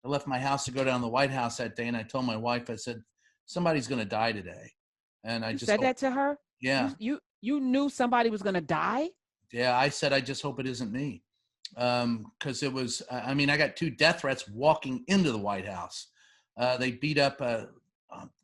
I left my house to go down to the White House that day, and I told my wife, I said, somebody's going to die today. And I You just said hope, that to her? yeah. You knew somebody was going to die? Yeah, I said, I just hope it isn't me. Because it was, I mean, I got 2 death threats walking into the White House. They beat up a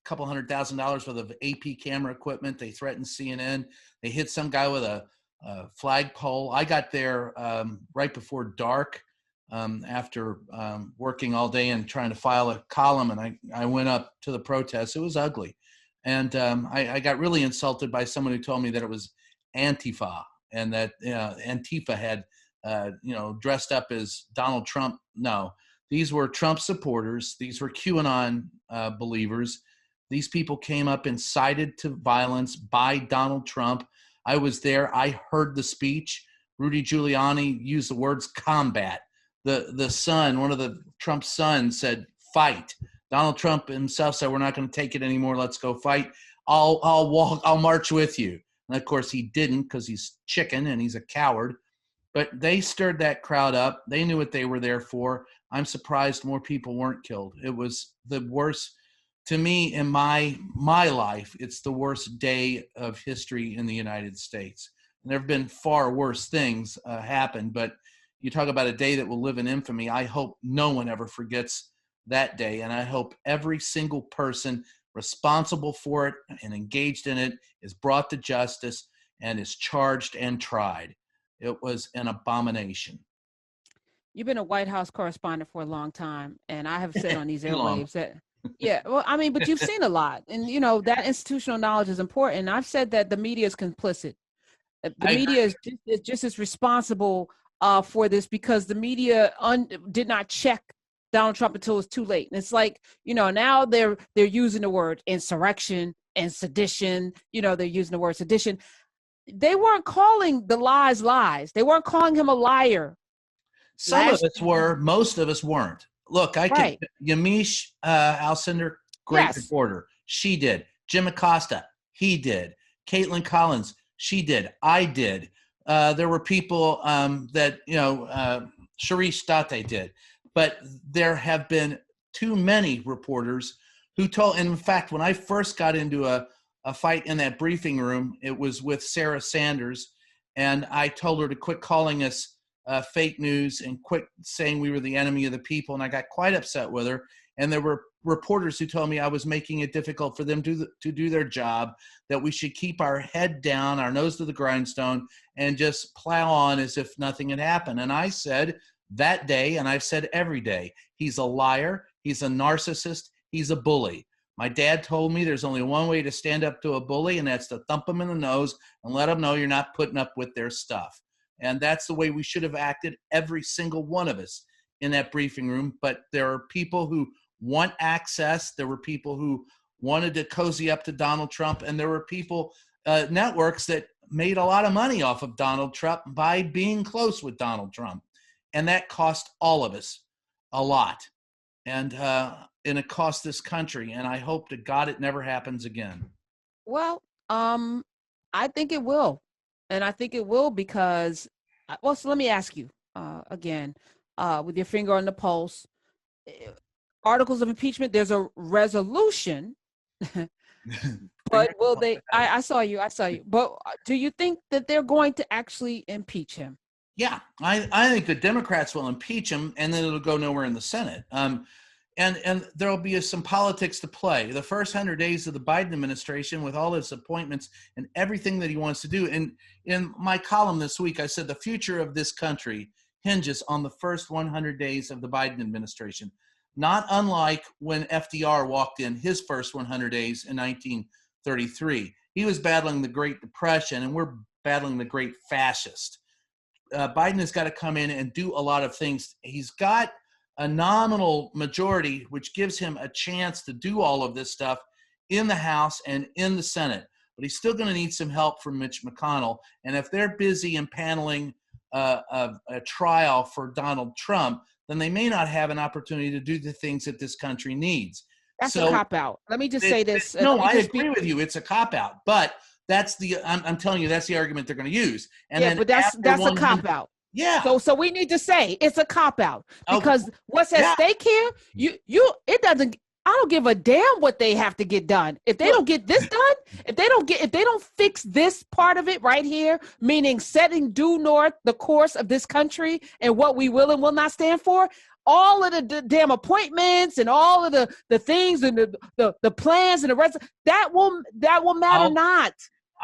couple $100,000 worth of AP camera equipment. They threatened CNN. They hit some guy with a flagpole. I got there right before dark after working all day and trying to file a column, and I went up to the protest. It was ugly. And I got really insulted by someone who told me that it was Antifa, and that Antifa had dressed up as Donald Trump. No, these were Trump supporters. These were QAnon believers. These people came up incited to violence by Donald Trump. I was there. I heard the speech. Rudy Giuliani used the words combat. The son, one of the Trump's sons, said fight. Donald Trump himself said, we're not going to take it anymore. Let's go fight. I'll march with you. And of course he didn't, because he's chicken and he's a coward. But they stirred that crowd up. They knew what they were there for. I'm surprised more people weren't killed. It was the worst, to me, in my life, it's the worst day of history in the United States. And there have been far worse things happen, but you talk about a day that will live in infamy. I hope no one ever forgets that day. And I hope every single person responsible for it and engaged in it is brought to justice and is charged and tried. It was an abomination. You've been a White House correspondent for a long time, and I have said on these airwaves that, yeah, well, I mean, but you've seen a lot, and that institutional knowledge is important. I've said that the media is complicit. The media is just as responsible for this, because the media did not check Donald Trump until it's too late. And it's like, now they're using the word insurrection and sedition. They're using the word sedition. They weren't calling the lies. They weren't calling him a liar. Some of us were, most of us weren't. Look, Yamiche Alcindor, great reporter. She did. Jim Acosta, he did. Caitlin Collins, she did. I did. There were people that, Sharice Date did. But there have been too many reporters who told, and in fact, when I first got into a fight in that briefing room, it was with Sarah Sanders, and I told her to quit calling us fake news and quit saying we were the enemy of the people, and I got quite upset with her. And there were reporters who told me I was making it difficult for them to do their job, that we should keep our head down, our nose to the grindstone, and just plow on as if nothing had happened. And I said that day, and I've said every day, he's a liar, he's a narcissist, he's a bully. My dad told me there's only one way to stand up to a bully, and that's to thump him in the nose and let him know you're not putting up with their stuff. And that's the way we should have acted, every single one of us in that briefing room. But there are people who want access. There were people who wanted to cozy up to Donald Trump. And there were people, networks that made a lot of money off of Donald Trump by being close with Donald Trump. And that cost all of us a lot. And it cost this country. And I hope to God it never happens again. Well, I think it will. And I think it will because, so let me ask you again, with your finger on the pulse, articles of impeachment, there's a resolution, but will they, I saw you, but do you think that they're going to actually impeach him? Yeah, I think the Democrats will impeach him, and then it'll go nowhere in the Senate. And there'll be some politics to play. The first 100 days of the Biden administration, with all his appointments and everything that he wants to do. And in my column this week, I said the future of this country hinges on the first 100 days of the Biden administration. Not unlike when FDR walked in his first 100 days in 1933. He was battling the Great Depression, and we're battling the Great Fascist. Biden has got to come in and do a lot of things. He's got a nominal majority, which gives him a chance to do all of this stuff in the House and in the Senate. But he's still going to need some help from Mitch McConnell. And if they're busy impaneling a trial for Donald Trump, then they may not have an opportunity to do the things that this country needs. That's a cop-out. Let me just say this. No, I agree with you. It's a cop-out. But I'm telling you, that's the argument they're going to use. And yeah, but that's a cop-out. Yeah. So we need to say it's a cop out, because what's at yeah. stake here, it doesn't. I don't give a damn what they have to get done. If they don't get this done, if they don't fix this part of it right here, meaning setting due north the course of this country and what we will and will not stand for, all of the damn appointments and all of the things and the plans and the rest, that will matter not.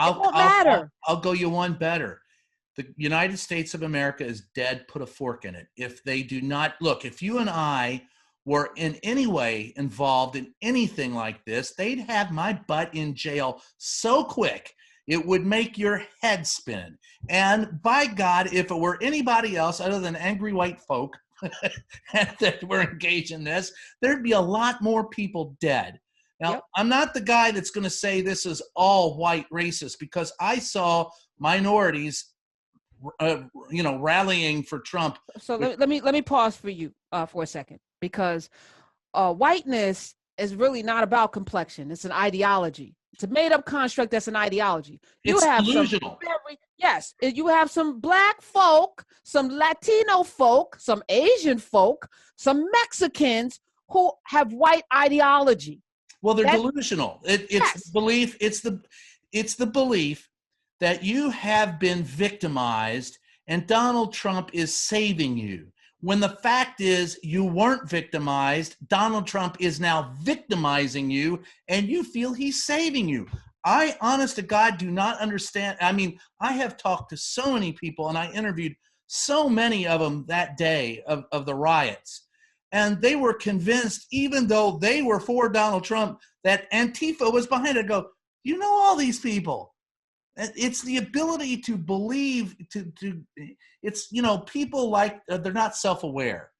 It won't matter. I'll go you one better. The United States of America is dead. Put a fork in it. If they do not look, if you and I were in any way involved in anything like this, they'd have my butt in jail so quick it would make your head spin. And by God, if it were anybody else other than angry white folk that were engaged in this, there'd be a lot more people dead. Now, I'm not the guy that's going to say this is all white racist, because I saw minorities rallying for Trump. So let me pause for you for a second, because whiteness is really not about complexion. It's an ideology. It's a made-up construct that's an ideology. It's delusional. You have some Black folk, some Latino folk, some Asian folk, some Mexicans who have white ideology. Well, they're delusional. It's the belief. It's the belief that you have been victimized and Donald Trump is saving you. When the fact is you weren't victimized, Donald Trump is now victimizing you, and you feel he's saving you. I, honest to God, do not understand. I mean, I have talked to so many people, and I interviewed so many of them that day of the riots, and they were convinced, even though they were for Donald Trump, that Antifa was behind it. I go, you know all these people. It's the ability to believe, it's, people like, they're not self-aware.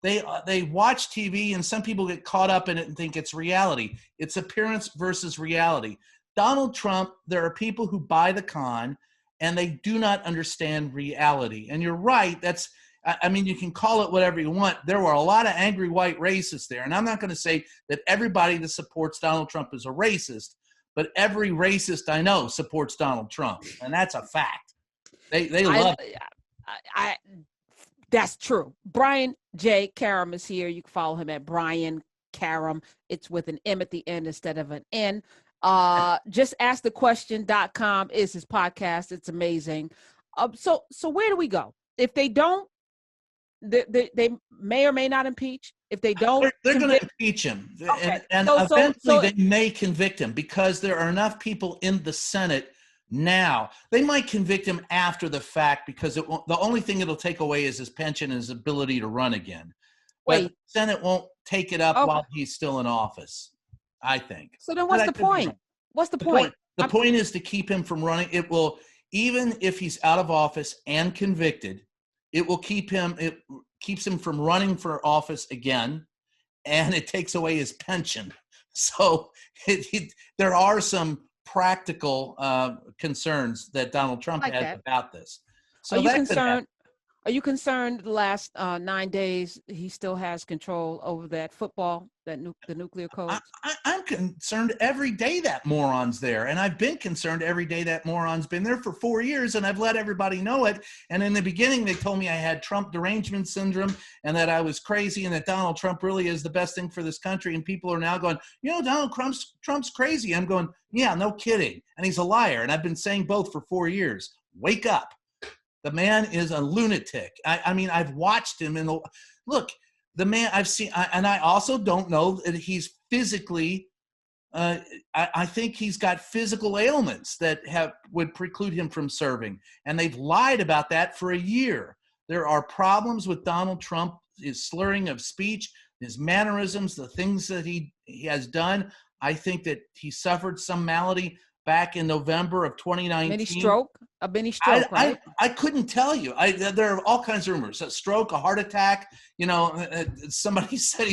They watch TV, and some people get caught up in it and think it's reality. It's appearance versus reality. Donald Trump, there are people who buy the con, and they do not understand reality. And you're right, you can call it whatever you want. There were a lot of angry white racists there. And I'm not going to say that everybody that supports Donald Trump is a racist, but every racist I know supports Donald Trump, and that's a fact. They love it. That's true. Brian J. Karem is here. You can follow him at Brian Karem. It's with an M at the end instead of an N. JustAskTheQuestion.com is his podcast. It's amazing. So where do we go? If they don't, they may or may not impeach. If they don't, they're going to impeach him, okay. and eventually they may convict him, because there are enough people in the Senate now. They might convict him after the fact, because the only thing it'll take away is his pension and his ability to run again. But the Senate won't take it up while he's still in office, I think. So then what's the point? What's the point? The point is to keep him from running. It will, even if he's out of office and convicted, it keeps him from running for office again, and it takes away his pension. So there are some practical concerns that Donald Trump has about this. So are you concerned the last 9 days he still has control over that football, the nuclear codes? I'm concerned every day that moron's there. And I've been concerned every day that moron's been there for 4 years, and I've let everybody know it. And in the beginning, they told me I had Trump derangement syndrome and that I was crazy and that Donald Trump really is the best thing for this country. And people are now going, Donald Trump's crazy. I'm going, yeah, no kidding. And he's a liar. And I've been saying both for 4 years. Wake up. The man is a lunatic. I've watched him look, the man I've seen, and I also don't know that he's physically, I think he's got physical ailments that would preclude him from serving. And they've lied about that for a year. There are problems with Donald Trump, his slurring of speech, his mannerisms, the things that he has done. I think that he suffered some malady back in November of 2019. A mini stroke, right? I couldn't tell you. There are all kinds of rumors. A stroke, a heart attack. Somebody said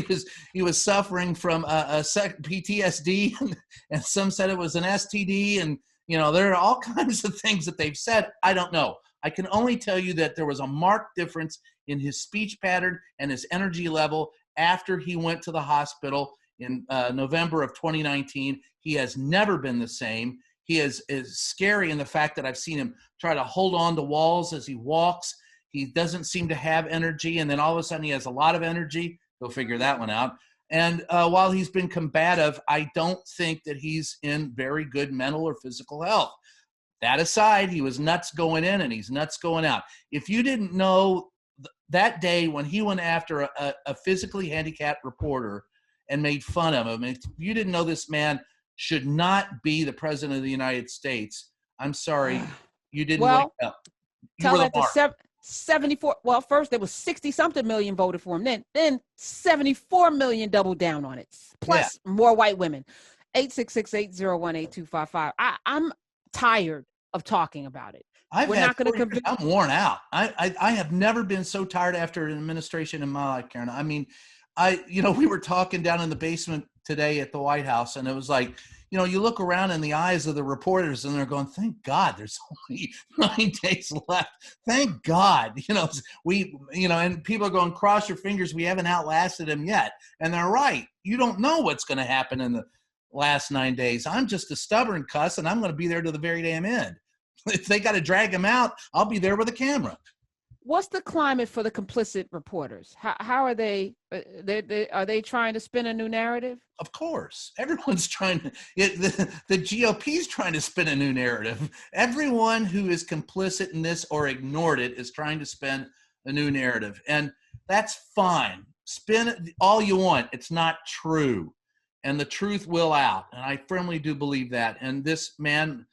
he was suffering from a PTSD, and some said it was an STD. And there are all kinds of things that they've said. I don't know. I can only tell you that there was a marked difference in his speech pattern and his energy level after he went to the hospital in November of 2019. He has never been the same. He is scary in the fact that I've seen him try to hold on to walls as he walks. He doesn't seem to have energy, and then all of a sudden he has a lot of energy. Go figure that one out. And while he's been combative, I don't think that he's in very good mental or physical health. That aside, he was nuts going in and he's nuts going out. If you didn't know that day when he went after a physically handicapped reporter and made fun of him, if you didn't know this man should not be the president of the United States, I'm sorry, you didn't wake up. Tell that to 74. Well, first there was 60-something million voted for him. Then 74 million doubled down on it. Plus more white women. 866-801-8255. I'm tired of talking about it. I'm worn out. I have never been so tired after an administration in my life, Karen. I mean, we were talking down in the basement today at the White House, and it was like, you look around in the eyes of the reporters and they're going, thank God there's only 9 days left. Thank God, and people are going, cross your fingers. We haven't outlasted him yet. And they're right. You don't know what's going to happen in the last 9 days. I'm just a stubborn cuss, and I'm going to be there to the very damn end. If they got to drag him out, I'll be there with a camera. What's the climate for the complicit reporters? How are they? Are they trying to spin a new narrative? Of course, everyone's trying to. The GOP's trying to spin a new narrative. Everyone who is complicit in this or ignored it is trying to spin a new narrative, and that's fine. Spin it all you want. It's not true, and the truth will out. And I firmly do believe that. And this man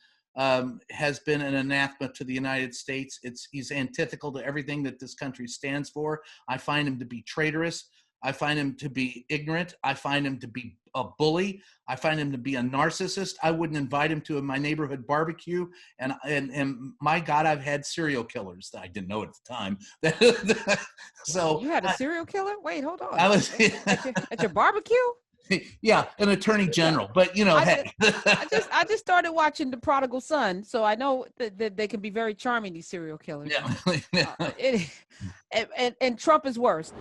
has been an anathema to the United States. He's antithetical to everything that this country stands for. I find him to be traitorous. I find him to be ignorant. I find him to be a bully. I find him to be a narcissist. I wouldn't invite him to my neighborhood barbecue. And my God, I've had serial killers that I didn't know at the time. So you had a serial killer? Wait, hold on. I was at your barbecue? Yeah, an attorney general, but hey. I just started watching The Prodigal Son, so I know that they can be very charming, these serial killers. Yeah. And Trump is worse.